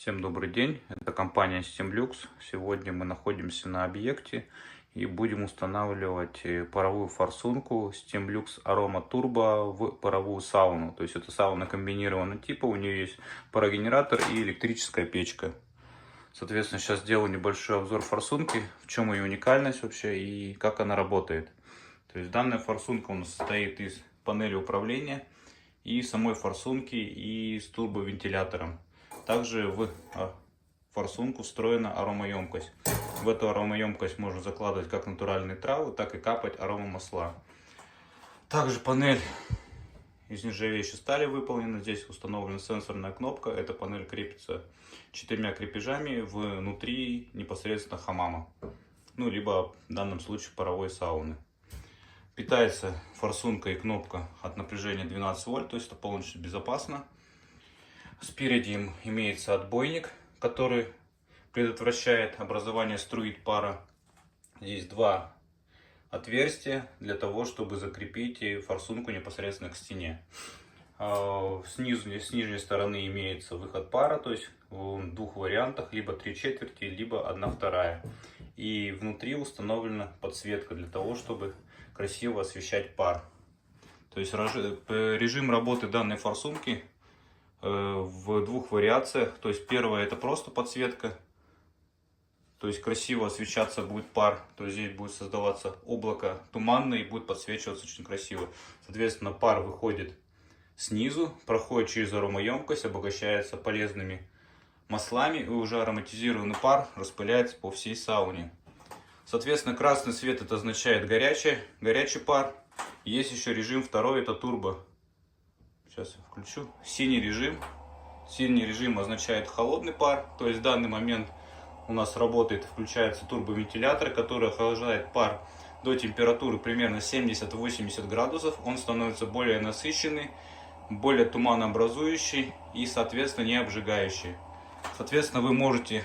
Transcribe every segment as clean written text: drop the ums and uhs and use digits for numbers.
Всем добрый день, это компания Stemlux. Сегодня мы находимся на объекте и будем устанавливать паровую форсунку Stemlux Aroma Turbo в паровую сауну. То есть это сауна комбинированного типа, у нее есть парогенератор и электрическая печка. Соответственно, сейчас сделаю небольшой обзор форсунки, в чем ее уникальность вообще и как она работает. То есть данная форсунка у нас состоит из панели управления и самой форсунки и с турбовентилятором. Также в форсунку встроена аромаемкость. В эту аромаемкость можно закладывать как натуральные травы, так и капать аромамасла. Также панель из нержавеющей стали выполнена. Здесь установлена сенсорная кнопка. Эта панель крепится 4 крепежами внутри непосредственно хамама. Ну, либо в данном случае паровой сауны. Питается форсунка и кнопка от напряжения 12 вольт, то есть это полностью безопасно. Спереди имеется отбойник, который предотвращает образование струи пара. Здесь два отверстия для того, чтобы закрепить форсунку непосредственно к стене. Снизу, с нижней стороны имеется выход пара, то есть в двух вариантах, либо 3/4, либо 1/2. И внутри установлена подсветка для того, чтобы красиво освещать пар. То есть режим работы данной форсунки в двух вариациях. То есть первая — это просто подсветка, то есть красиво освещаться будет пар, то есть здесь будет создаваться облако туманное и будет подсвечиваться очень красиво. Соответственно, пар выходит снизу, проходит через аромаемкость, обогащается полезными маслами, и уже ароматизированный пар распыляется по всей сауне. Соответственно, красный цвет — это означает горячий пар. Есть еще режим второй, это турбо. Сейчас я включу. Синий режим. Синий режим означает холодный пар. То есть в данный момент у нас работает, включается турбовентилятор, который охлаждает пар до температуры примерно 70-80 градусов. Он становится более насыщенный, более туманообразующий и, соответственно, не обжигающий. Соответственно, вы можете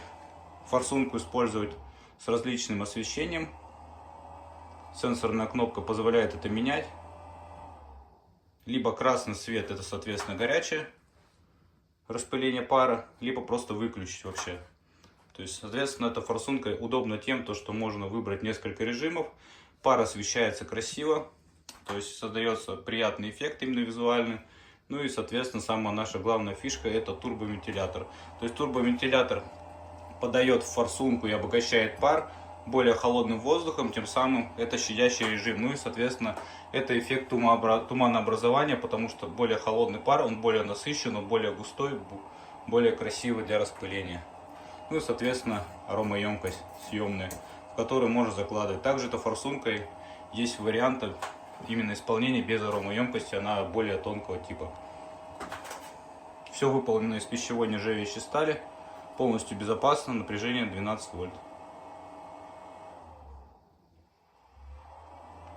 форсунку использовать с различным освещением. Сенсорная кнопка позволяет это менять. Либо красный цвет — это, соответственно, горячее распыление пара, либо просто выключить вообще. То есть, соответственно, эта форсунка удобна тем, что можно выбрать несколько режимов. Пар освещается красиво, то есть создается приятный эффект именно визуальный. Ну и, соответственно, самая наша главная фишка — это турбовентилятор. То есть турбовентилятор подает в форсунку и обогащает пар более холодным воздухом, тем самым это щадящий режим. Ну и, соответственно, это эффект туманообразования, потому что более холодный пар, он более насыщен, он более густой, более красивый для распыления. Ну и, соответственно, аромаемкость съемная, в которую можно закладывать. Также эта форсунка есть варианты именно исполнения без аромаемкости, она более тонкого типа. Все выполнено из пищевой нержавеющей стали, полностью безопасно, напряжение 12 вольт.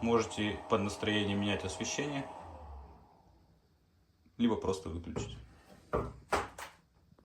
Можете под настроение менять освещение, либо просто выключить.